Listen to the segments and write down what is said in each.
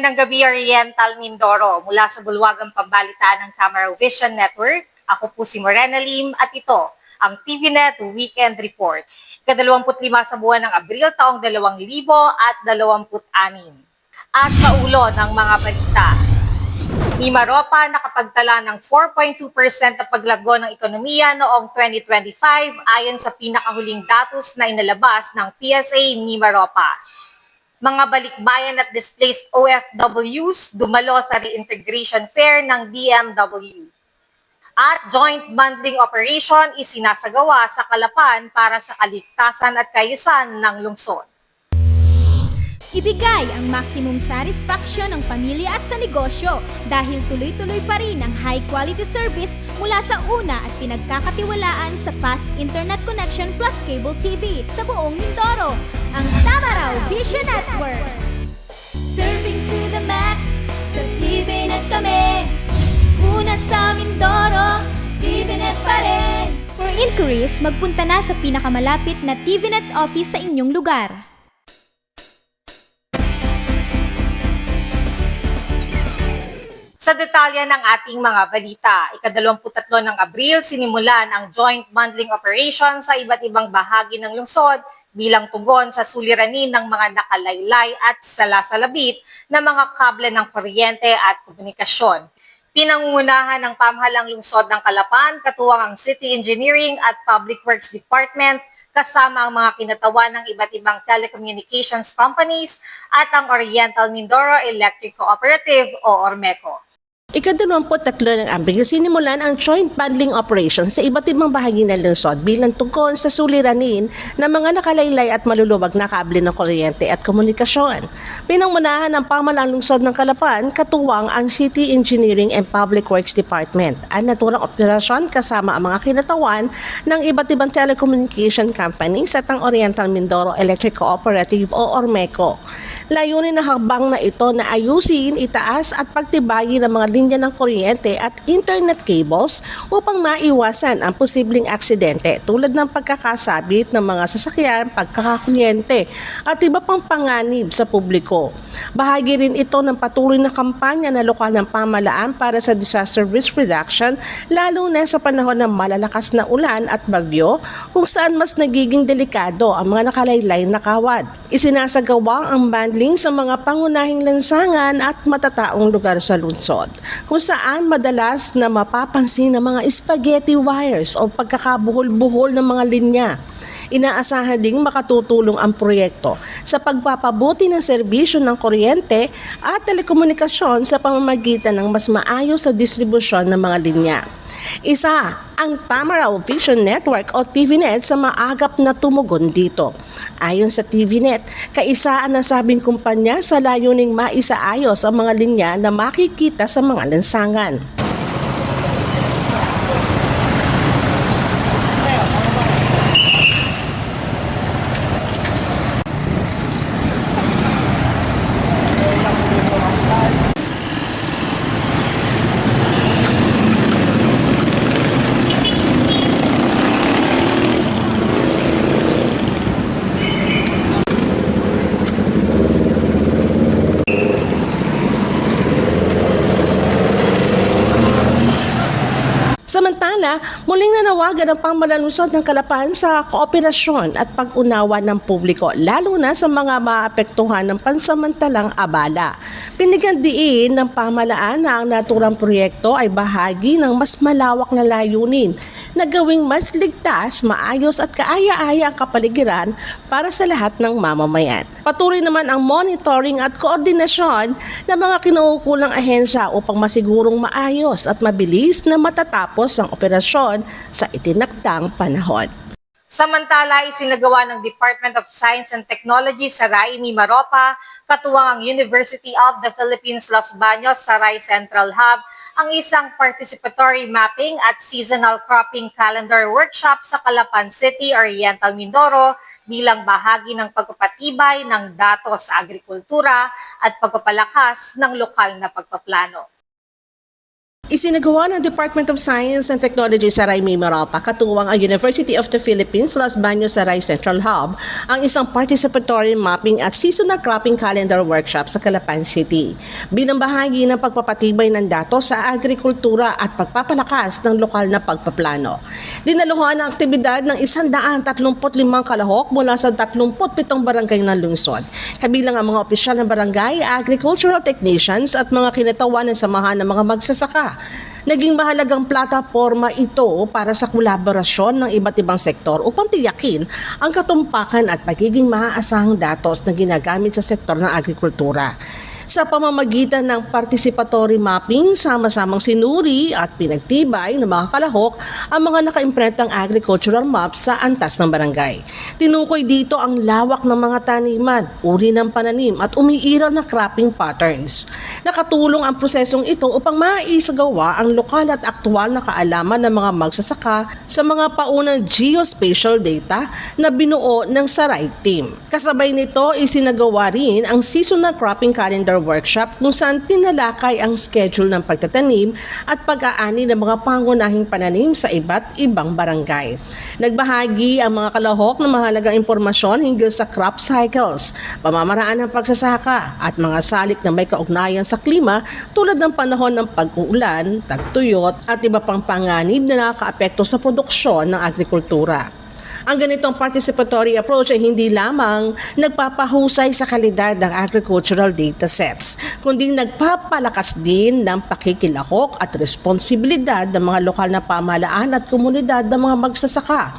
Magandang gabi, Oriental Mindoro. Mula sa bulwagang pambalitaan ng Camera Vision Network, ako po si Morena Lim at ito ang TVNet Weekend Report. Ika-25 sa buwan ng Abril taong 2026. At sa ulo ng mga balita, Mimaropa nakapagtala ng 4.2% na paglago ng ekonomiya noong 2025 ayon sa pinakahuling datos na inalabas ng PSA Mimaropa. Mga balikbayan at displaced OFWs dumalo sa reintegration fair ng DMW. At joint bundling operation isinasagawa sa Calapan para sa kaligtasan at kaayusan ng lungsod. Ibigay ang maximum satisfaction ng pamilya at sa negosyo dahil tuloy-tuloy pa rin ang high-quality service mula sa una at pinagkakatiwalaan sa fast internet connection plus cable TV sa buong Mindoro, ang Tamaraw Vision Network. Serving to the max, sa TVNet kami. Una sa Mindoro, TVNet pa rin. For inquiries, magpunta na sa pinakamalapit na TVNet office sa inyong lugar. Sa detalye ng ating mga balita, ika-23 ng Abril sinimulan ang joint bundling operation sa iba't ibang bahagi ng lungsod bilang tugon sa suliranin ng mga nakalaylay at salasalabit na mga kable ng kuryente at komunikasyon. Pinangungunahan ng pamahalang lungsod ng Calapan, katuwang ang City Engineering at Public Works Department, kasama ang mga kinatawan ng iba't ibang telecommunications companies at ang Oriental Mindoro Electric Cooperative o ORMECO. Ika-23 ng Abril, sinimulan ang joint bundling operation sa iba't ibang bahagi ng lungsod bilang tugon sa suliranin ng mga nakalaylay at maluluwag na kable ng kuryente at komunikasyon. Pinangunahan ng pamahalang lungsod ng Calapan, katuwang ang City Engineering and Public Works Department. Ang naturang operasyon kasama ang mga kinatawan ng iba't ibang telecommunication companies at ang Oriental Mindoro Electric Cooperative o ORMECO. Layunin na hakbang na ito na ayusin, itaas at pagtibayin ng mga linya ng kuryente at internet cables upang maiwasan ang posibleng aksidente tulad ng pagkakasabit ng mga sasakyan, pagkakakuryente at iba pang panganib sa publiko. Bahagi rin ito ng patuloy na kampanya na lokal ng pamahalaan para sa disaster risk reduction, lalo na sa panahon ng malalakas na ulan at bagyo kung saan mas nagiging delikado ang mga nakalaylay na kawad. Isinasagawa ang bundling sa mga pangunahing lansangan at matataong lugar sa lungsod, kung saan madalas na mapapansin ng mga spaghetti wires o pagkakabuhol-buhol ng mga linya. Inaasahan ding makatutulong ang proyekto sa pagpapabuti ng serbisyo ng kuryente at telekomunikasyon sa pamamagitan ng mas maayos sa distribusyon ng mga linya. Isa ang Tamaraw Vision Network o TVNet sa maagap na tumugon dito. Ayon sa TVNet, kaisaan ng sabing kumpanya sa layuning maisaayos ang mga linya na makikita sa mga lansangan. Samantala, muling nanawagan ang pamahalang lungsod ng Calapan sa kooperasyon at pag-unawa ng publiko, lalo na sa mga maapektuhan ng pansamantalang abala. Binigyan diin ng pamahalaan na ang naturang proyekto ay bahagi ng mas malawak na layunin na gawing mas ligtas, maayos at kaaya-aya ang kapaligiran para sa lahat ng mamamayan. Patuloy naman ang monitoring at koordinasyon ng mga kinukulang ahensya upang masigurong maayos at mabilis na matatapos ang operasyon sa itinakdang panahon. Samantala, isinagawa ng Department of Science and Technology sa RAI Mimaropa, katuwang ang University of the Philippines Los Baños sa RAI Central Hub, ang isang participatory mapping at seasonal cropping calendar workshop sa Calapan City, Oriental Mindoro bilang bahagi ng pagpapatibay ng datos sa agrikultura at pagpapalakas ng lokal na pagpaplano. Isinagawa ng Department of Science and Technology sa Rai Mimaropa, katuwang ang University of the Philippines, Los Baños sa Rai Central Hub, ang isang participatory mapping at seasonal cropping calendar workshop sa Calapan City. Bilang bahagi ng pagpapatibay ng datos sa agrikultura at pagpapalakas ng lokal na pagpaplano. Dinaluhan ang aktibidad ng 135 kalahok mula sa 37 barangay ng lungsod, kabilang ang mga opisyal ng barangay, agricultural technicians at mga kinatawan ng samahan ng mga magsasaka. Naging mahalagang plataporma ito para sa kolaborasyon ng iba't ibang sektor upang tiyakin ang katumpakan at pagiging maaasahang datos na ginagamit sa sektor ng agrikultura. Sa pamamagitan ng participatory mapping, sama-samang sinuri at pinagtibay ng mga kalahok ang mga nakaimprentang agricultural maps sa antas ng barangay. Tinukoy dito ang lawak ng mga taniman, uri ng pananim at umiiral na cropping patterns. Nakatulong ang prosesong ito upang maisagawa ang lokal at aktwal na kaalaman ng mga magsasaka sa mga paunang geospatial data na binuo ng Sarai team. Kasabay nito, isinagawa rin ang seasonal cropping calendar workshop kung saan tinalakay ang schedule ng pagtatanim at pag-aani ng mga pangunahing pananim sa iba't ibang barangay. Nagbahagi ang mga kalahok ng mahalagang impormasyon hinggil sa crop cycles, pamamaraan ng pagsasaka at mga salik na may kaugnayan sa klima tulad ng panahon ng pag-uulan, tagtuyot at iba pang panganib na nakakaapekto sa produksyon ng agrikultura. Ang ganitong participatory approach ay hindi lamang nagpapahusay sa kalidad ng agricultural data sets, kundi nagpapalakas din ng pakikilahok at responsibilidad ng mga lokal na pamahalaan at komunidad ng mga magsasaka.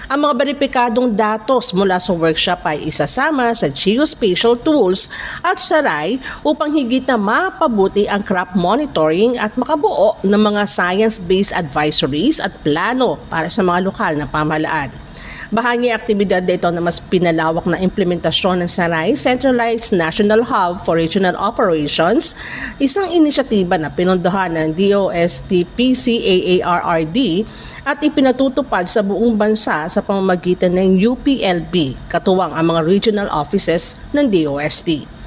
Ang mga beripikadong datos mula sa workshop ay isasama sa geospatial tools at Sarai upang higit na mapabuti ang crop monitoring at makabuo ng mga science-based advisories at plano para sa mga lokal na pamahalaan. Bahagi ang aktibidad dito na mas pinalawak na implementasyon ng Sarai Centralized National Hub for Regional Operations, isang inisyatiba na pinondohan ng DOST-PCAARRD at ipinatutupad sa buong bansa sa pamamagitan ng UPLB, katuwang ang mga regional offices ng DOST.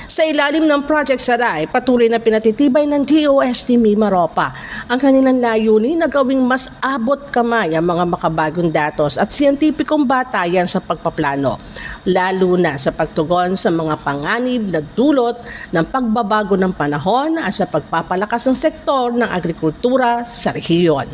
Sa ilalim ng Project Sarai, patuloy na pinatitibay ng DOST Mimaropa ang kanilang layunin na gawing mas abot kamay ang mga makabagong datos at siyentipikong batayan sa pagpaplano, lalo na sa pagtugon sa mga panganib na dulot ng pagbabago ng panahon at sa pagpapalakas ng sektor ng agrikultura sa rehiyon.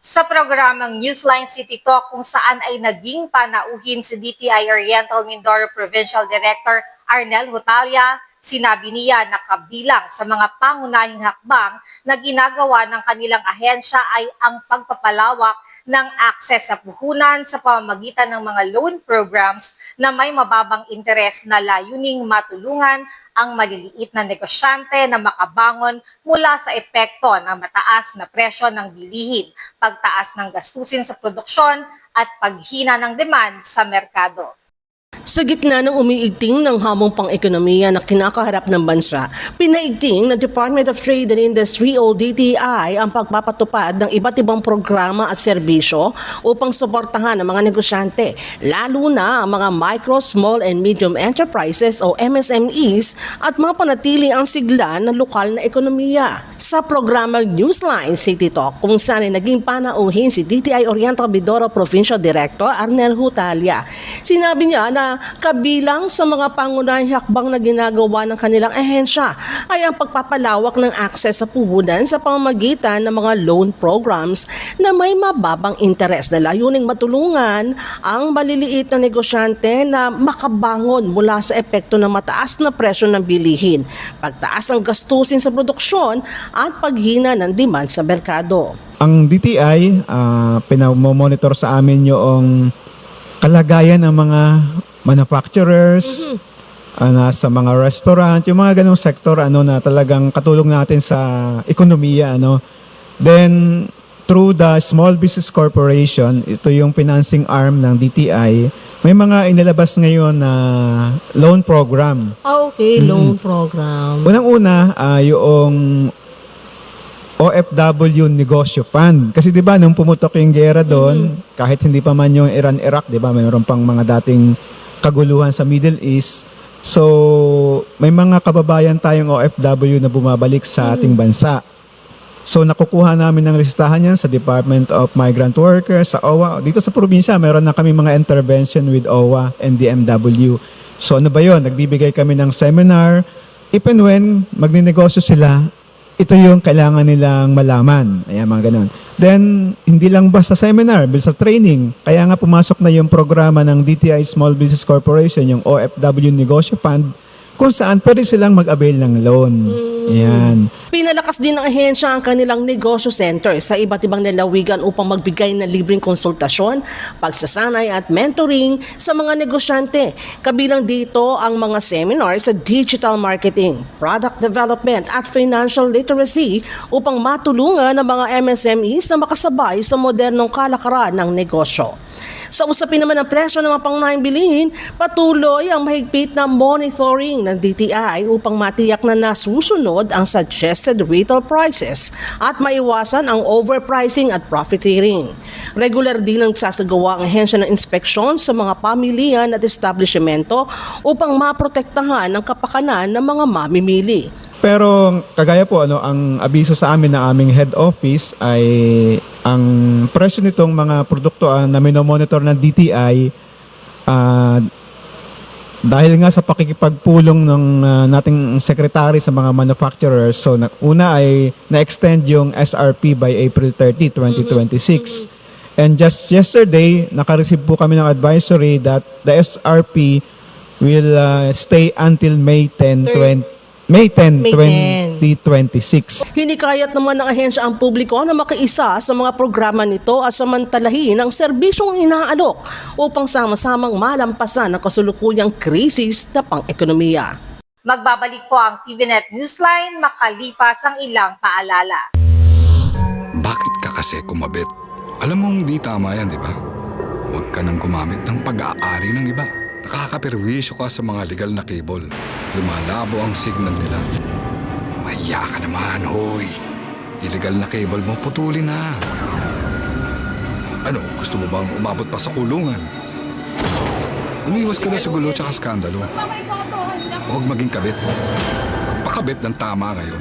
Sa programang Newsline City Talk kung saan ay naging panauhin si DTI Oriental Mindoro Provincial Director Arnel Hutalia, sinabi niya na kabilang sa mga pangunahing hakbang na ginagawa ng kanilang ahensya ay ang pagpapalawak ng access sa puhunan sa pamamagitan ng mga loan programs na may mababang interes na layuning matulungan ang maliliit na negosyante na makabangon mula sa epekto ng mataas na presyo ng bilihin, pagtaas ng gastusin sa produksyon at paghina ng demand sa merkado. Sa gitna ng umiigting ng hamong pang-ekonomiya na kinakaharap ng bansa, pinaigting ng Department of Trade and Industry o DTI ang pagpapatupad ng iba't ibang programa at serbisyo upang suportahan ang mga negosyante, lalo na ang mga micro, small and medium enterprises o MSMEs at mapanatili ang sigla ng lokal na ekonomiya. Sa programang Newsline City Talk kung saan ay naging panauhin si DTI Oriental Mindoro Provincial Director Arnel Hutalia, sinabi niya na kabilang sa mga pangunahing hakbang na ginagawa ng kanilang ahensya ay ang pagpapalawak ng access sa puhunan sa pamamagitan ng mga loan programs na may mababang interes na layuning matulungan ang maliliit na negosyante na makabangon mula sa epekto ng mataas na presyo ng bilihin, pagtaas ng gastusin sa produksyon at paghina ng demand sa merkado. Ang DTI, pinamonitor sa amin yung kalagayan ng mga manufacturers, sa mga restaurant, yung mga ganong sektor na talagang katulong natin sa ekonomiya. Then, through the Small Business Corporation, ito yung financing arm ng DTI, may mga inilabas ngayon na loan program. Okay, loan program. Unang-una, yung OFW Negosyo Fund. Kasi 'di ba nung pumutok yung giyera doon, kahit hindi pa man yung Iran-Iraq, 'di ba, mayroon pang mga dating kaguluhan sa Middle East. So, may mga kababayan tayong OFW na bumabalik sa ating bansa. So nakukuha namin ng listahan yan sa Department of Migrant Workers, sa OWA. Dito sa probinsya, meron na kami mga intervention with OWA and DMW. So ano ba yun? Nagbibigay kami ng seminar. If and when magninegosyo sila, ito yung kailangan nilang malaman. Ayan, mga ganun. Then, hindi lang basta seminar, sa training. Kaya nga pumasok na yung programa ng DTI Small Business Corporation, yung OFW Negosyo Fund, kung saan pwede silang mag-avail ng loan. Ayan. Pinalakas din ng ahensya ang kanilang negosyo center sa iba't ibang lalawigan upang magbigay ng libreng konsultasyon, pagsasanay at mentoring sa mga negosyante. Kabilang dito ang mga seminar sa digital marketing, product development at financial literacy upang matulungan ang mga MSMEs na makasabay sa modernong kalakaran ng negosyo. Sa usapin naman ng presyo ng mga pangunahing bilihin, patuloy ang mahigpit na monitoring ng DTI upang matiyak na nasusunod ang suggested retail prices at maiwasan ang overpricing at profiteering. Regular din ang sasagawa ang ahensya ng inspeksyon sa mga pamilihan at establishmento upang maprotektahan ang kapakanan ng mga mamimili. Pero kagaya po, ang abiso sa amin ng aming head office ay ang presyo nitong mga produkto na minomonitor ng DTI dahil nga sa pakikipagpulong ng nating secretary sa mga manufacturers. So una ay na-extend yung SRP by April 30, 2026. And just yesterday, naka-receive po kami ng advisory that the SRP will stay until May 10, 2026. Hinikayat naman ng ahensya ang publiko na makiisa sa mga programa nito at samantalahin ang serbisyong inaalok upang sama-samang malampasan ang kasulukuyang krisis na pang-ekonomiya. Magbabalik po ang TVNet Newsline makalipas ang ilang paalala. Bakit ka kasi kumabit? Alam mong di tama yan, di ba? Huwag ka nang gumamit ng pag-aari ng iba. Nakakaperwisyo ka sa mga legal na cable. Lumalabo ang signal nila. Mahiya ka naman, hoy. Illegal na cable mo, putulin na. Ano, gusto mo bang umabot pa sa kulungan? Umiwas ka na sa gulo tsaka skandalo. Huwag maging kabit. Magpakabit ng tama ngayon.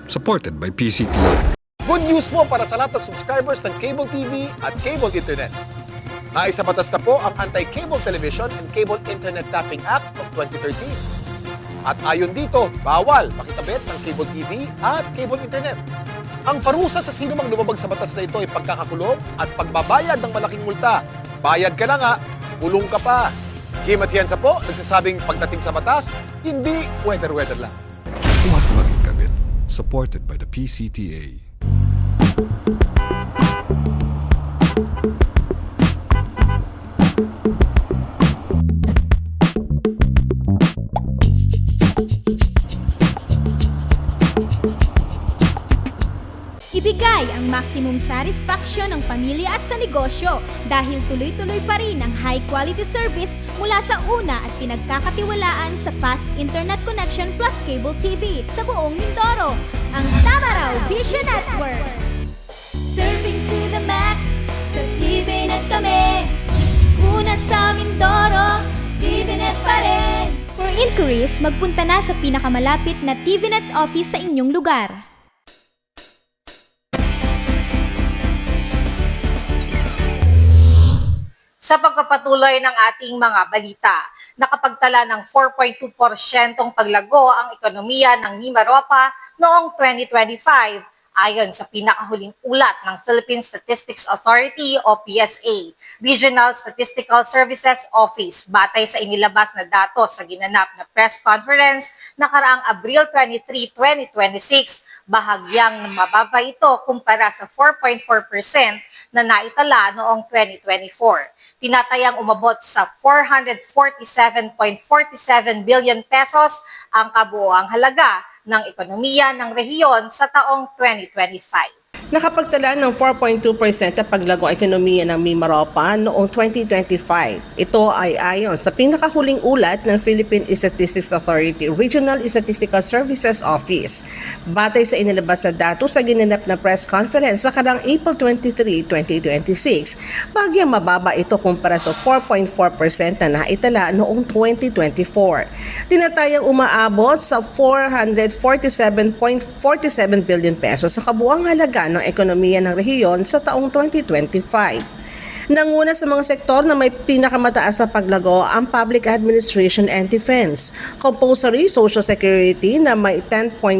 Supported by PCTV. Good news po para sa lahat ng subscribers ng Cable TV at Cable Internet. Naisabatas na po ang Anti-Cable Television and Cable Internet Tapping Act of 2013. At ayon dito, bawal makikabit ng Cable TV at Cable Internet. Ang parusa sa sino mang lumabag sa batas na ito ay pagkakakulong at pagbabayad ng malaking multa. Bayad ka na nga, kulong ka pa. Kim Atienza po, nagsasabing pagdating sa batas, hindi weather-weather lang. Huwag maging kabit. Supported by the PCTA. Ibigay ang maximum satisfaction ng pamilya at sa negosyo dahil tuloy-tuloy pa rin ang high-quality service mula sa una at pinagkakatiwalaan sa fast internet connection plus cable TV sa buong Mindoro, ang Tamaraw Vision Network. Serving to the max, sa TVNet kami. Una sa Mindoro, TVNet pa rin. For inquiries, magpunta na sa pinakamalapit na TVNet office sa inyong lugar. Sa pagpapatuloy ng ating mga balita, nakapagtala ng 4.2% paglago ang ekonomiya ng Mimaropa noong 2025 ayon sa pinakahuling ulat ng Philippine Statistics Authority o PSA, Regional Statistical Services Office, batay sa inilabas na datos sa ginanap na press conference nakaraang Abril 23, 2026. Bahagyang mababa ito kumpara sa 4.4% na naitala noong 2024. Tinatayang umabot sa 447.47 billion pesos ang kabuoang halaga ng ekonomiya ng rehiyon sa taong 2025. nakapagtala ng 4.2% na paglagong ekonomiya ng Mimaropa noong 2025. Ito ay ayon sa pinakahuling ulat ng Philippine Statistics Authority Regional Statistical Services Office. Batay sa inilabas na datos sa ginanap na press conference sa karang April 23, 2026, bagyang mababa ito kumpara sa 4.4% na naitala noong 2024. Tinatayang umaabot sa 447.47 billion pesos sa kabuang halaga ng ekonomiya ng rehiyon sa taong 2025. Nanguna sa mga sektor na may pinakamataas sa paglago ang Public Administration and Defense, Compulsory Social Security na may 10.4%,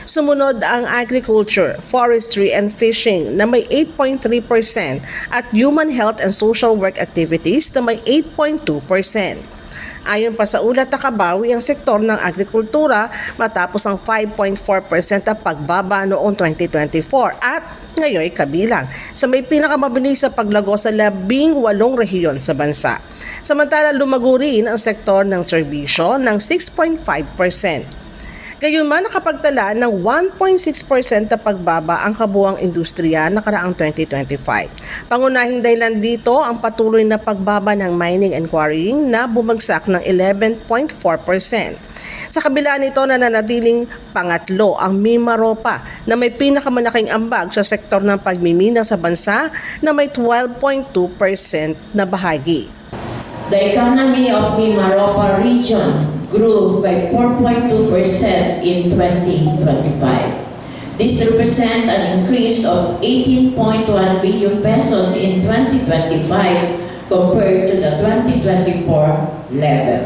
sumunod ang Agriculture, Forestry and Fishing na may 8.3% at Human Health and Social Work Activities na may 8.2%. Ayon pa sa ulat na kabawi ang sektor ng agrikultura matapos ang 5.4% na pagbaba noong 2024 at ngayon kabilang sa may pinakamabilis sa paglago sa 18 rehiyon sa bansa. Samantala lumago rin ang sektor ng serbisyo ng 6.5%. Gayunman nakapagtala ng 1.6% na pagbaba ang kabuang industriya nakaraang 2025. Pangunahing dahilan dito ang patuloy na pagbaba ng mining and quarrying na bumagsak ng 11.4%. Sa kabila nito nananatiling pangatlo ang Mimaropa na may pinakamalaking ambag sa sektor ng pagmimina sa bansa na may 12.2% na bahagi. The economy of Mimaropa region grew by 4.2% in 2025. This represents an increase of 18.1 billion pesos in 2025 compared to the 2024 level.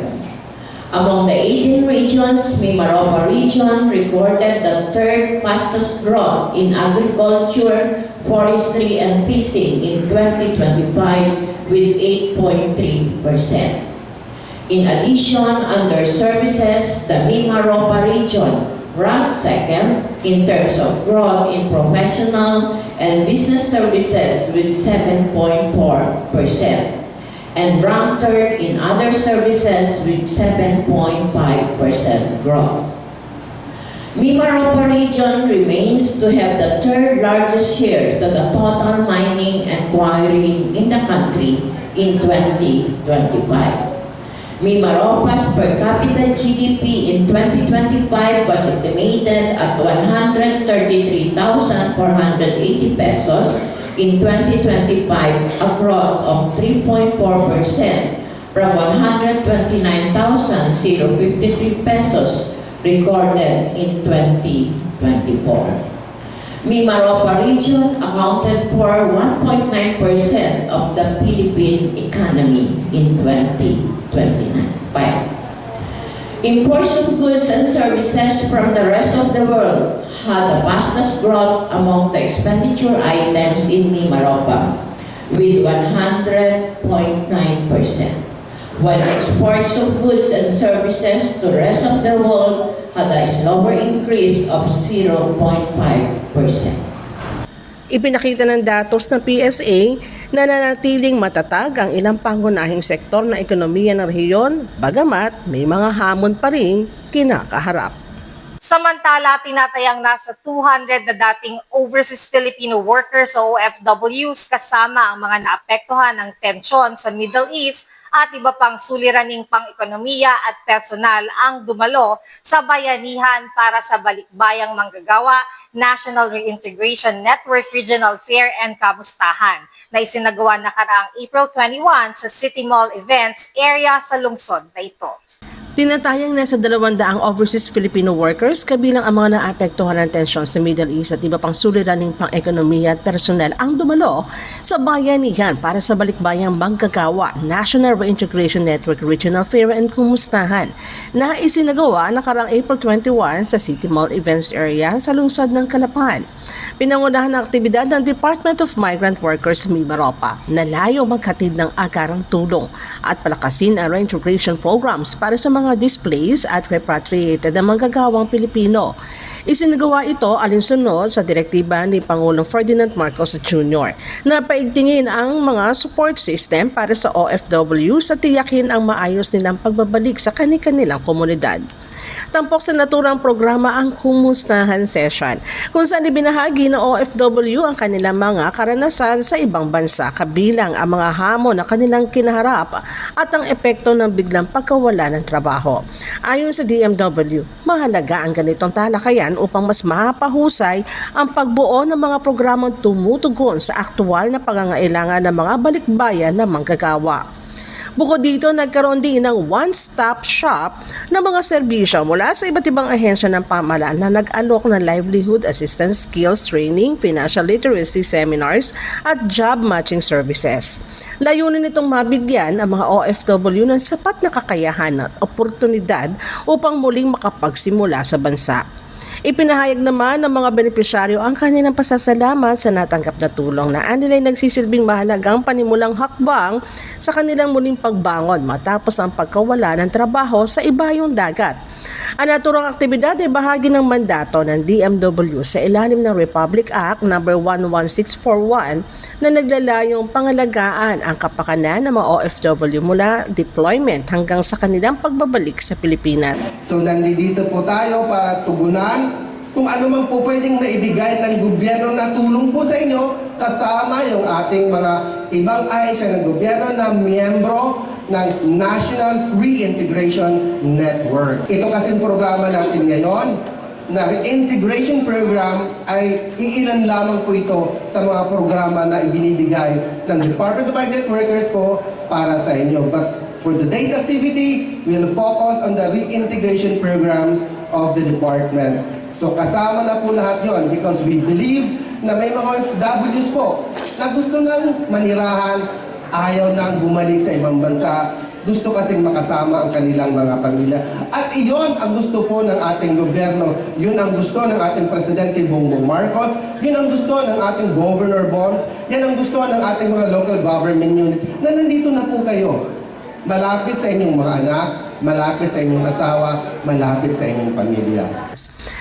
Among the 18 regions, Mimaropa region recorded the third fastest growth in agriculture, forestry, and fishing in 2025 with 8.3%. In addition, under services, the Mimaropa region ranked second in terms of growth in professional and business services with 7.4% and ranked third in other services with 7.5% growth. Mimaropa region remains to have the third largest share to the total mining and quarrying in the country in 2025. Mimaropa's per capita GDP in 2025 was estimated at 133,480 pesos in 2025, a growth of 3.4% from 129,053 pesos recorded in 2024. Mimaropa region accounted for 1.9% of the Philippine economy in 2025. Imports of goods and services from the rest of the world had the fastest growth among the expenditure items in Mimaropa, with 100.9%, while exports of goods and services to the rest of the world had a slower increase of 0.5%. Ipinakita ng datos ng PSA na nanatiling matatag ang ilang pangunahing sektor ng ekonomiya ng rehiyon, bagamat may mga hamon pa rin kinakaharap. Samantala, tinatayang nasa 200 na dating overseas Filipino workers o OFWs kasama ang mga naapektuhan ng tensyon sa Middle East at iba pang suliraning pang-ekonomiya at personal ang dumalo sa Bayanihan para sa Balikbayang Manggagawa National Reintegration Network Regional Fair and Kamustahan na isinagawa nakaraang April 21 sa City Mall Events area sa lungsod na ito. Tinatayang nasa 200 overseas Filipino workers kabilang ang mga naapektuhan ng tensyon sa Middle East at iba pang suliraning pang-ekonomiya at personel ang dumalo sa Bayanihan para sa Balikbayang Manggagawa National Reintegration Network Regional Fair and Kumustahan na isinagawa nakaraang April 21 sa City Mall Events area sa lungsod ng Calapan. Pinangunahan ng aktibidad ng Department of Migrant Workers Mimaropa na layo maghatid ng agarang tulong at palakasin ang reintegration programs para sa mga displaced at repatriated na manggagawang Pilipino. Isinagawa ito alinsunod sa direktiba ni Pangulong Ferdinand Marcos Jr. na paigtingin ang mga support system para sa OFW sa tiyakin ang maayos nilang pagbabalik sa kanilang komunidad. Tampok sa naturang programa ang Kumustahan Session, kung saan ibinahagi ng OFW ang kanilang mga karanasan sa ibang bansa, kabilang ang mga hamon na kanilang kinaharap at ang epekto ng biglang pagkawala ng trabaho. Ayon sa DMW, mahalaga ang ganitong talakayan upang mas mapahusay ang pagbuo ng mga programang tumutugon sa aktual na pangangailangan ng mga balikbayan na manggagawa. Bukod dito, nagkaroon din ng one-stop shop na mga serbisyo mula sa iba't ibang ahensya ng pamahalaan na nag-alok ng livelihood assistance skills training, financial literacy seminars at job matching services. Layunin nitong mabigyan ang mga OFW ng sapat na kakayahan at oportunidad upang muling makapagsimula sa bansa. Ipinahayag naman ng mga benepisyaryo ang kanilang pasasalamat sa natanggap na tulong na anilay nagsisilbing mahalagang panimulang hakbang sa kanilang muling pagbangon matapos ang pagkawala ng trabaho sa ibayong dagat. Ang naturang aktibidad ay bahagi ng mandato ng DMW sa ilalim ng Republic Act No. 11641 na naglalayong pangalagaan ang kapakanan ng mga OFW mula deployment hanggang sa kanilang pagbabalik sa Pilipinas. So nandito po tayo para tugunan kung ano man po pwedeng maibigay ng gobyerno na tulong po sa inyo, kasama yung ating mga ibang ahensya ng gobyerno na miyembro ng National Reintegration Network. Ito kasing programa natin ngayon na reintegration program ay iilan lamang po ito sa mga programa na ibinibigay ng Department of Migrant Workers po para sa inyo. But for today's activity, we'll focus on the reintegration programs of the department. So kasama na po lahat yon because we believe na may mga OFWs po na gusto nang manirahan, ayaw nang bumalik sa ibang bansa, gusto kasing makasama ang kanilang mga pamilya. At iyon ang gusto po ng ating gobyerno. Yun ang gusto ng ating Presidente Bongbong Marcos. Yun ang gusto ng ating Governor Bonds. Yan ang gusto ng ating mga local government units na nandito na po kayo. Malapit sa inyong mga anak, malapit sa inyong asawa, malapit sa inyong pamilya.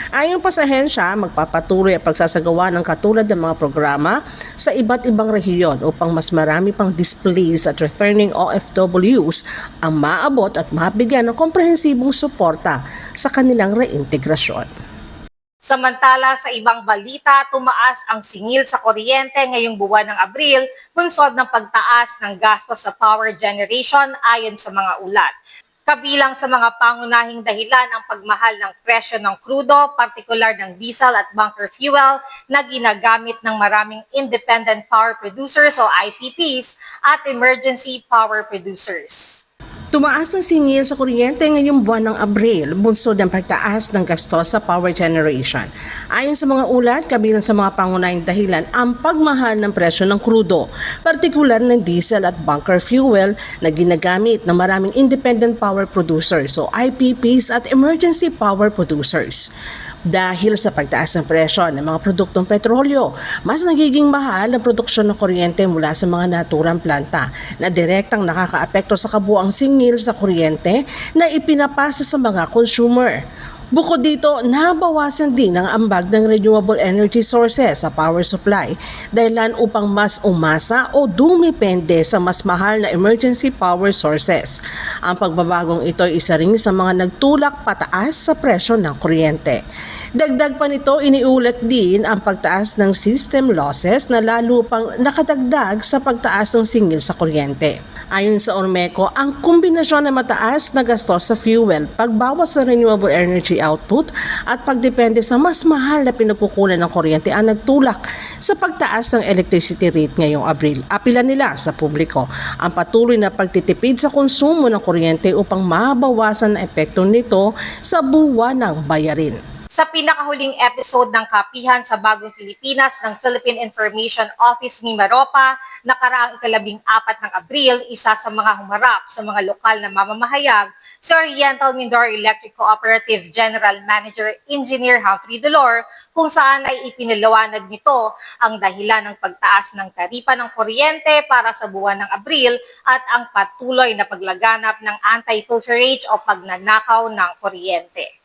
Ayon pa sa ahensya, magpapatuloy ang pagsasagawa ng katulad ng mga programa sa iba't ibang rehiyon upang mas marami pang displaced at returning OFWs ang maabot at mabigyan ng komprehensibong suporta sa kanilang reintegrasyon. Samantala, sa ibang balita, tumaas ang singil sa kuryente ngayong buwan ng Abril, bunsod ng pagtaas ng gastos sa power generation ayon sa mga ulat. Kabilang sa mga pangunahing dahilan ang pagmahal ng presyo ng krudo, partikular ng diesel at bunker fuel na ginagamit ng maraming independent power producers o IPPs at emergency power producers. Tumaas ang singil sa kuryente ngayong buwan ng Abril, bunsod ng pagtaas ng gastos sa power generation. Ayon sa mga ulat, kabilang sa mga pangunahing dahilan ang pagmahal ng presyo ng krudo, partikular ng diesel at bunker fuel na ginagamit ng maraming independent power producers o IPPs at emergency power producers. Dahil sa pagtaas ng presyo ng mga produktong petrolyo, mas nagiging mahal ang produksyon ng kuryente mula sa mga naturang planta na direktang nakakaapekto sa kabuuang singil sa kuryente na ipinapasa sa mga consumer. Bukod dito, nabawasan din ang ambag ng renewable energy sources sa power supply dahilan upang mas umasa o dumepende sa mas mahal na emergency power sources. Ang pagbabagong ito ay isa rin sa mga nagtulak pataas sa presyo ng kuryente. Dagdag pa nito, iniulat din ang pagtaas ng system losses na lalo pang nakadagdag sa pagtaas ng singil sa kuryente. Ayon sa Ormeco, ang kombinasyon ng mataas na gastos sa fuel, pagbawas sa renewable energy output at pagdepende sa mas mahal na pinagkukunan ng kuryente ang nagtulak sa pagtaas ng electricity rate ngayong Abril. Apila nila sa publiko ang patuloy na pagtitipid sa konsumo ng kuryente upang mabawasan ang epekto nito sa buwan ng bayarin. Sa pinakahuling episode ng Kapihan sa Bagong Pilipinas ng Philippine Information Office Mimaropa, nakaraang ika-14 ng Abril, isa sa mga humarap sa mga lokal na mamamahayag, si Oriental Mindoro Electric Cooperative General Manager Engineer Humphrey Dolor, kung saan ay ipinaliwanag nito ang dahilan ng pagtaas ng taripa ng kuryente para sa buwan ng Abril at ang patuloy na paglaganap ng anti-pilferage o pagnanakaw ng kuryente.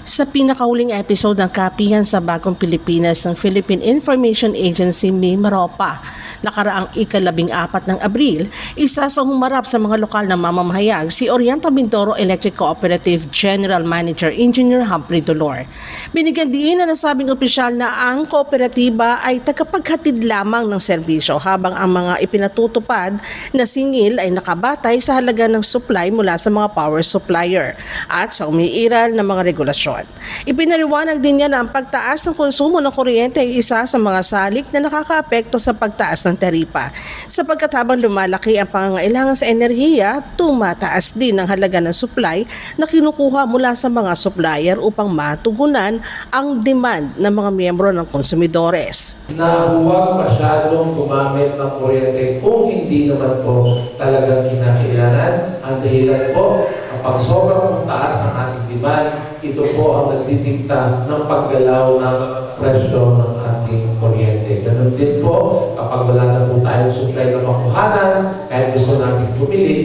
Sa pinakahuling episode ng Kapihan sa Bagong Pilipinas ng Philippine Information Agency Mimaropa, nakaraang ika-14 ng Abril, isa sa humarap sa mga lokal na mamamahayag si Oriental Mindoro Electric Cooperative General Manager Engineer Humphrey Dolor. Binigyan diin na nasabing opisyal na ang kooperatiba ay tagapaghatid lamang ng serbisyo habang ang mga ipinatutupad na singil ay nakabatay sa halaga ng supply mula sa mga power supplier at sa umiiral na mga regulasyon. Ipinaliwanag din niya na ang pagtaas ng konsumo ng kuryente ay isa sa mga salik na nakakaapekto sa pagtaas ng taripa. Sapagkat habang lumalaki ang pangangailangan sa enerhiya, tumataas din ang halaga ng supply na kinukuha mula sa mga supplier upang matugunan ang demand ng mga miyembro ng konsumidores. Na huwag masyadong gumamit ng kuryente kung hindi naman po talagang kinakailangan. Ang dahilan po, kapag sobrang taas ng ating demand, ito po ang nagdidikta ng paggalaw ng presyo ng ating kuryente. Ganun din po, kapag wala na po tayong supply na makuhanan, kahit gusto natin bumili,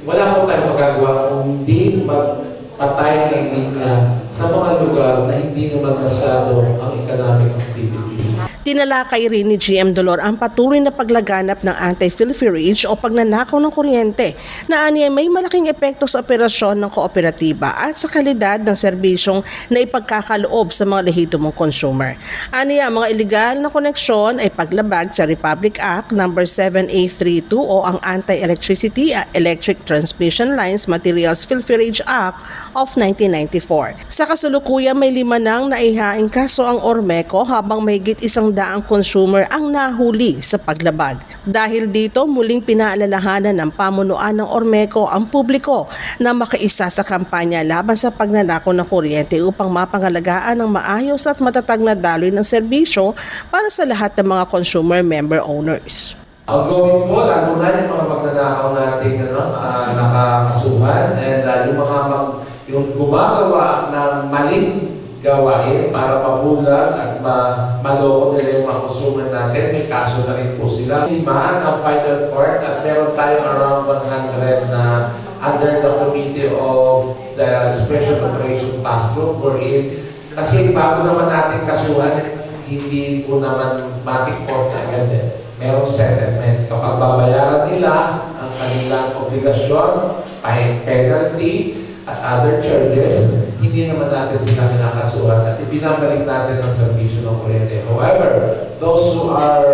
wala po tayong magagawa kung hindi magpatay ng linya sa mga lugar na hindi naman masyado ang economic activities. Tinalakay rin ni GM Dolor ang patuloy na paglaganap ng anti-filferage o pagnanakaw ng kuryente na aniya may malaking epekto sa operasyon ng kooperatiba at sa kalidad ng serbisyong na ipagkakaloob sa mga lehitimong consumer. Aniya, ang mga iligal na koneksyon ay paglabag sa Republic Act No. 7832 o ang Anti-Electricity Electric Transmission Lines Materials Filferage Act of 1994. Sa kasalukuyan, may 5 nang naihaing kaso ang Ormeco habang mahigit 100 consumer ang nahuli sa paglabag. Dahil dito, muling pinaalalahanan ng pamunuan ng Ormeco ang publiko na makiisa sa kampanya laban sa pagnanakaw ng kuryente upang mapangalagaan ng maayos at matatag na daloy ng serbisyo para sa lahat ng mga consumer member owners. Ang gawin po, lalo na yung mga magnanakaw nating nakakasuhan and yung gumagawa ng maling gawain para mabulag at maloko nila yung mga consumer natin. May kaso na rin po sila. Limahan ang final court at meron tayong around 100 na under the committee of the Special Operation Task Group wherein kasi bago naman natin kasuhan, hindi po naman matik court agad eh. Merong settlement. Kapag babayaran nila ang kanilang obligasyon, penalty, at other charges, hindi naman natin sila kinakasuhan at ibinabalik natin ang serbisyo ng kuryente. However, those who are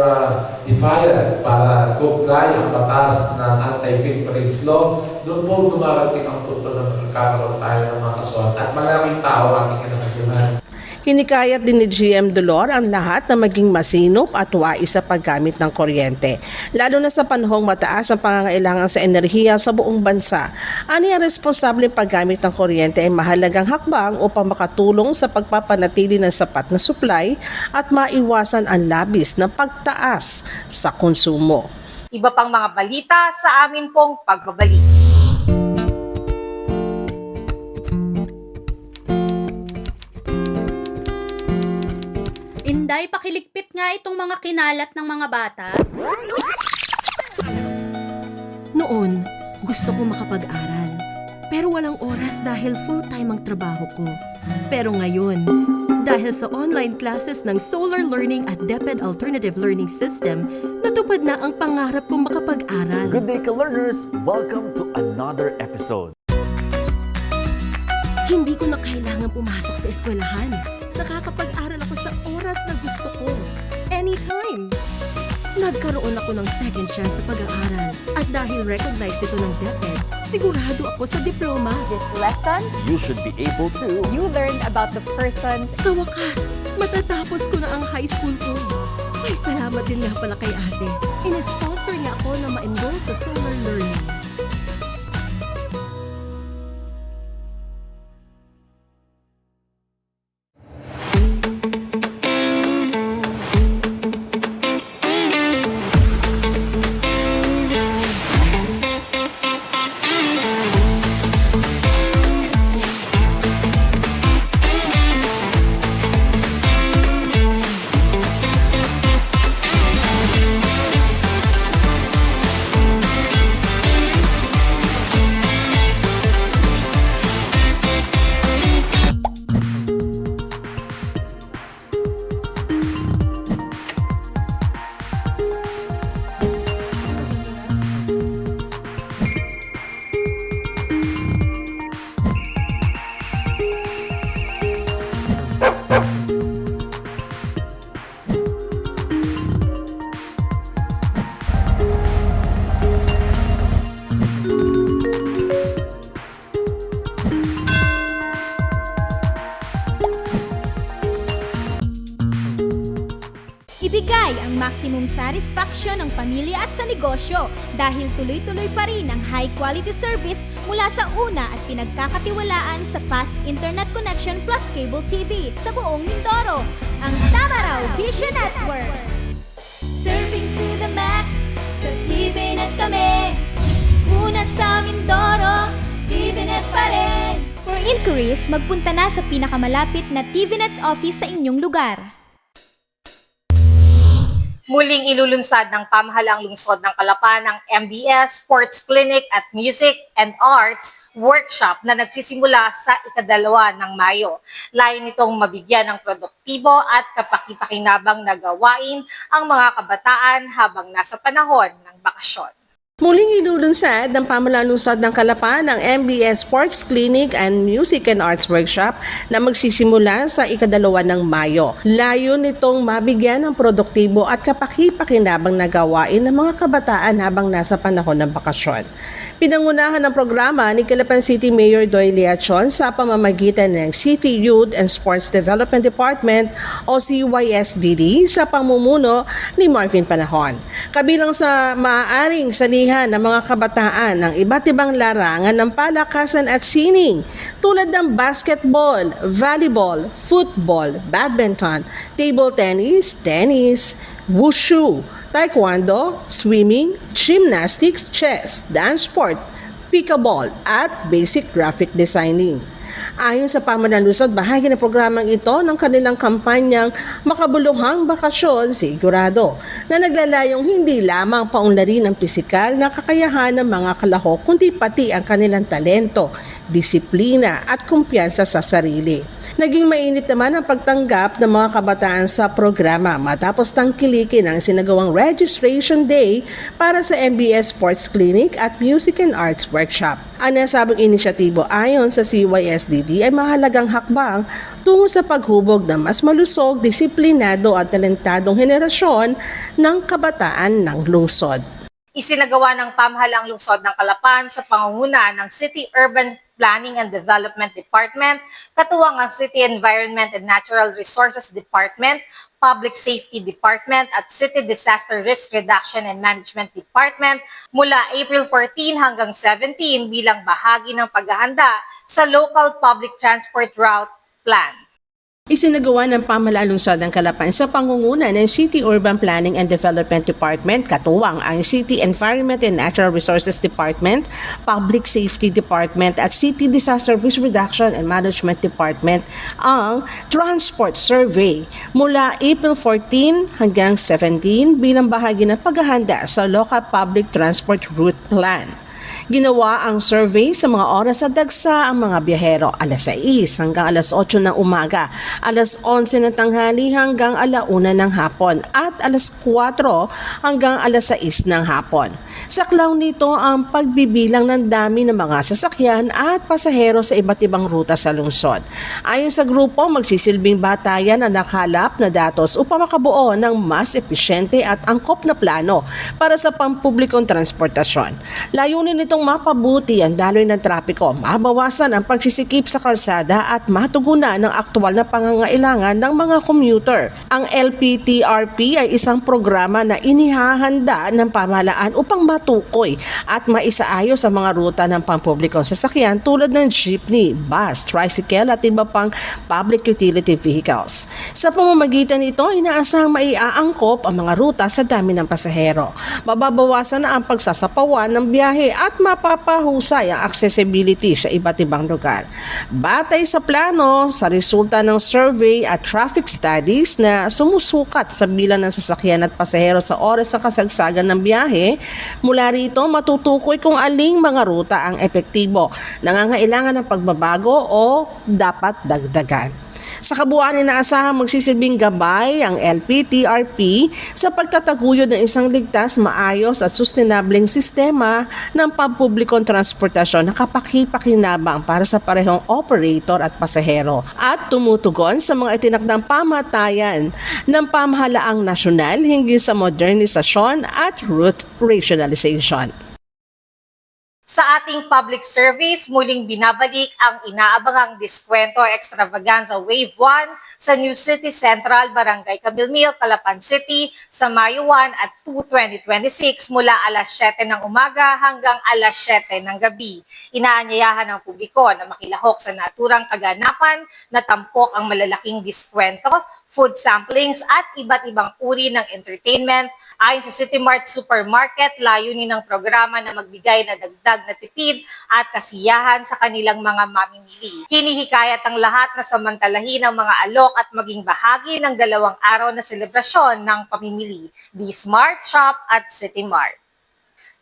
defiant para comply ang batas ng anti-filferage law, doon po dumarating ang punto na magkakaroon tayo ng mga kasuhan at maraming tao ang ating kinakasuhan. Hinikayat din ni GM Dolor ang lahat na maging masinop at wais sa paggamit ng kuryente, lalo na sa panahong mataas ang pangangailangan sa enerhiya sa buong bansa. Ani ang responsableng paggamit ng kuryente ay mahalagang hakbang upang makatulong sa pagpapanatili ng sapat na supply at maiwasan ang labis na pagtaas sa konsumo. Iba pang mga balita sa amin pong pagbabalik. Inday, pakiligpit nga itong mga kinalat ng mga bata. Noon, gusto ko makapag-aral. Pero walang oras dahil full-time ang trabaho ko. Pero ngayon, dahil sa online classes ng Solar Learning at DepEd Alternative Learning System, natupad na ang pangarap kong makapag-aral. Good day, ka-learners! Welcome to another episode. Hindi ko na kailangan pumasok sa eskwelahan. Nakakapag-aral ako sa oras na gusto ko. Anytime! Nagkaroon ako ng second chance sa pag-aaral. At dahil recognized ito ng DepEd, sigurado ako sa diploma. This lesson, You should be able to... you learned about the persons. Sa wakas, matatapos ko na ang high school ko. May salamat din nga pala kay ate. In-sponsor niya ako na ma-enroll sa Solar Learning. maximum satisfaction ng pamilya at sa negosyo dahil tuloy-tuloy pa rin ang high quality service mula sa una at pinagkakatiwalaan sa fast internet connection plus cable TV sa buong Mindoro, ang Tamaraw Vision Network. Serving to the max, sa TVNet kami. Una sa Mindoro, TVNet pa rin. For inquiries, magpunta na sa pinakamalapit na TVNet office sa inyong lugar. Muling ilulunsad ng pamahalaang lungsod ng Calapan ang MBS Sports Clinic at Music and Arts Workshop na nagsisimula sa ika-2 ng Mayo. Layo nitong mabigyan ng produktibo at kapaki-pakinabang na gawain ang mga kabataan habang nasa panahon ng bakasyon. Muling ilulunsad ng pamahalaang lungsod ng Calapan ang MBS Sports Clinic and Music and Arts Workshop na magsisimula sa ika-2 ng Mayo. Layo nitong mabigyan ng produktibo at kapaki-pakinabang na gawain ng mga kabataan habang nasa panahon ng bakasyon. Pinangunahan ng programa ni Calapan City Mayor Doy Leachon sa pamamagitan ng City Youth and Sports Development Department o CYSDD sa pamumuno ni Marvin Panahon. Kabilang sa maaaring salihan ng mga kabataan ng iba't ibang larangan ng palakasan at sining tulad ng basketball, volleyball, football, badminton, table tennis, wushu, taekwondo, swimming, gymnastics, chess, dance sport, pickleball at basic graphic designing. Ayon sa pamahalaang lungsod, bahagi ng programang ito ng kanilang kampanyang Makabuluhang Bakasyon Sigurado na naglalayong hindi lamang paunlarin ang pisikal na kakayahan ng mga kalahok kundi pati ang kanilang talento, disiplina at kumpiyansa sa sarili. Naging mainit naman ang pagtanggap ng mga kabataan sa programa matapos tangkilikin ang sinagawang registration day para sa MBS Sports Clinic at Music and Arts Workshop. Ang nasabing inisyatibo ayon sa CYSDD ay mahalagang hakbang tungo sa paghubog ng mas malusog, disiplinado at talentadong henerasyon ng kabataan ng lungsod. Isinagawa ng pamahalaang lungsod ng Calapan sa pangunguna ng City Urban Planning and Development Department, katuwang ang City Environment and Natural Resources Department, Public Safety Department at City Disaster Risk Reduction and Management Department mula April 14 hanggang 17 bilang bahagi ng paghahanda sa Local Public Transport Route Plan. Isinagawa ng pamahalaang lungsod ng Calapan sa pangunguna ng City Urban Planning and Development Department, katuwang ang City Environment and Natural Resources Department, Public Safety Department at City Disaster Risk Reduction and Management Department ang Transport Survey mula April 14 hanggang 17 bilang bahagi ng paghahanda sa Local Public Transport Route Plan. Ginawa ang survey sa mga oras sa dagsa ang mga biyahero alas 6 hanggang alas 8 ng umaga, alas 11 ng tanghali hanggang alauna ng hapon at alas 4 hanggang alas 6 ng hapon. Saklaw nito ang pagbibilang ng dami ng mga sasakyan at pasahero sa iba't ibang ruta sa lungsod. Ayon sa grupo, magsisilbing batayan ang nakalap na datos upang makabuo ng mas episyente at angkop na plano para sa pampublikong transportasyon. Layunin nitong mapabuti ang daloy ng trapiko, mabawasan ang pagsisikip sa kalsada at matugunan ng aktwal na pangangailangan ng mga commuter. Ang LPTRP ay isang programa na inihahanda ng pamahalaan upang matukoy at maisaayos sa mga ruta ng pampublikong sasakyan tulad ng jeepney, bus, tricycle at iba pang public utility vehicles. Sa pamamagitan nito, inaasahang maiaangkop ang mga ruta sa dami ng pasahero. Mababawasan na ang pagsasapawan ng biyahe at mapapahusay ang accessibility sa iba't ibang lugar. Batay sa plano, sa resulta ng survey at traffic studies na sumusukat sa bilang ng sasakyan at pasahero sa oras sa kasagsagan ng biyahe, mula rito matutukoy kung aling mga ruta ang epektibo, nangangailangan ng pagbabago o dapat dagdagan. Sa kabuuan, inaasahang magsisilbing gabay ang LPTRP sa pagtataguyod ng isang ligtas, maayos at sustainableng sistema ng pampublikong transportasyon na kapaki-pakinabang para sa parehong operator at pasahero at tumutugon sa mga itinakdang pamatayan ng pamahalaang nasyonal hinggil sa modernisasyon at route rationalization. Sa ating public service, muling binabalik ang inaabangang diskwento extravaganza Wave 1 sa New City Central, Barangay Camilmil, Calapan City sa Mayo 1 at 2, 2026 mula alas 7 ng umaga hanggang alas 7 ng gabi. Inaanyayahan ng publiko na makilahok sa naturang kaganapan na tampok ang malalaking diskwento, food samplings at iba't ibang uri ng entertainment. Ayon sa City Mart Supermarket, layunin ng programa na magbigay na dagdag na tipid at kasiyahan sa kanilang mga mamimili. Hinihikayat ang lahat na samantalahin ang mga alok at maging bahagi ng 2 araw na selebrasyon ng pamimili. Be Smart Shop at City Mart.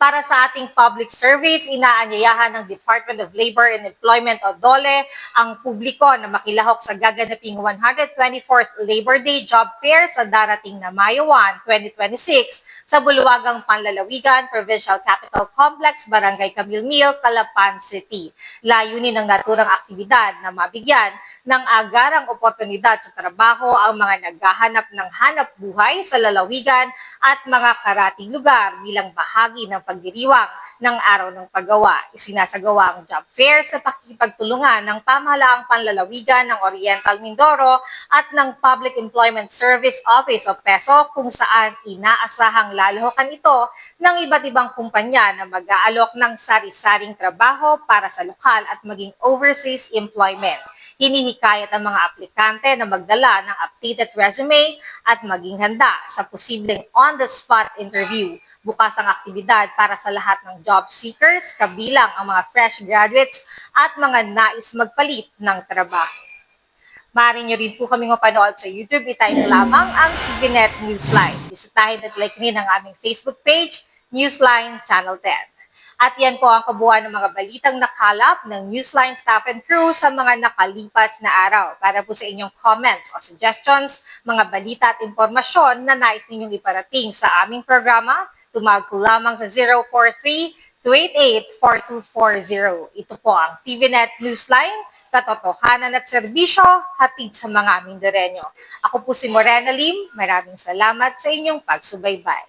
Para sa ating public service, inaanyayahan ng Department of Labor and Employment o DOLE ang publiko na makilahok sa gaganaping 124th Labor Day Job Fair sa darating na Mayo 1, 2026 sa Bulwagang Panlalawigan, Provincial Capital Complex, Barangay Camilmil, Calapan City. Layunin ng naturang aktibidad na mabigyan ng agarang oportunidad sa trabaho ang mga naghahanap ng hanap buhay sa lalawigan at mga karating lugar bilang bahagi ng pagdiriwang ng Araw ng Paggawa. Isinasagawa ang job fair sa pakikipagtulungan ng Pamahalaang Panlalawigan ng Oriental Mindoro at ng Public Employment Service Office o PESO kung saan inaasahang lalahukan ito ng iba't ibang kumpanya na mag-aalok ng sari-saring trabaho para sa lokal at maging overseas employment. Hinihikayat ang mga aplikante na magdala ng updated resume at maging handa sa posibleng on-the-spot interview. Bukas ang aktibidad para sa lahat ng job seekers, kabilang ang mga fresh graduates at mga nais magpalit ng trabaho. Maaari nyo rin po kami mapanood sa YouTube. Itype lamang ang TVNet Newsline. Bisitahin at like rin ang aming Facebook page, Newsline Channel 10. At yan po ang kabuuan ng mga balitang nakalap ng Newsline staff and crew sa mga nakalipas na araw. Para po sa inyong comments o suggestions, mga balita at impormasyon na nais ninyong iparating sa aming programa, tumawag po lamang sa 043-288-4240. Ito po ang TVNet Newsline, katotohanan at serbisyo, hatid sa mga Mindoreño. Ako po si Morena Lim, maraming salamat sa inyong pagsubaybay.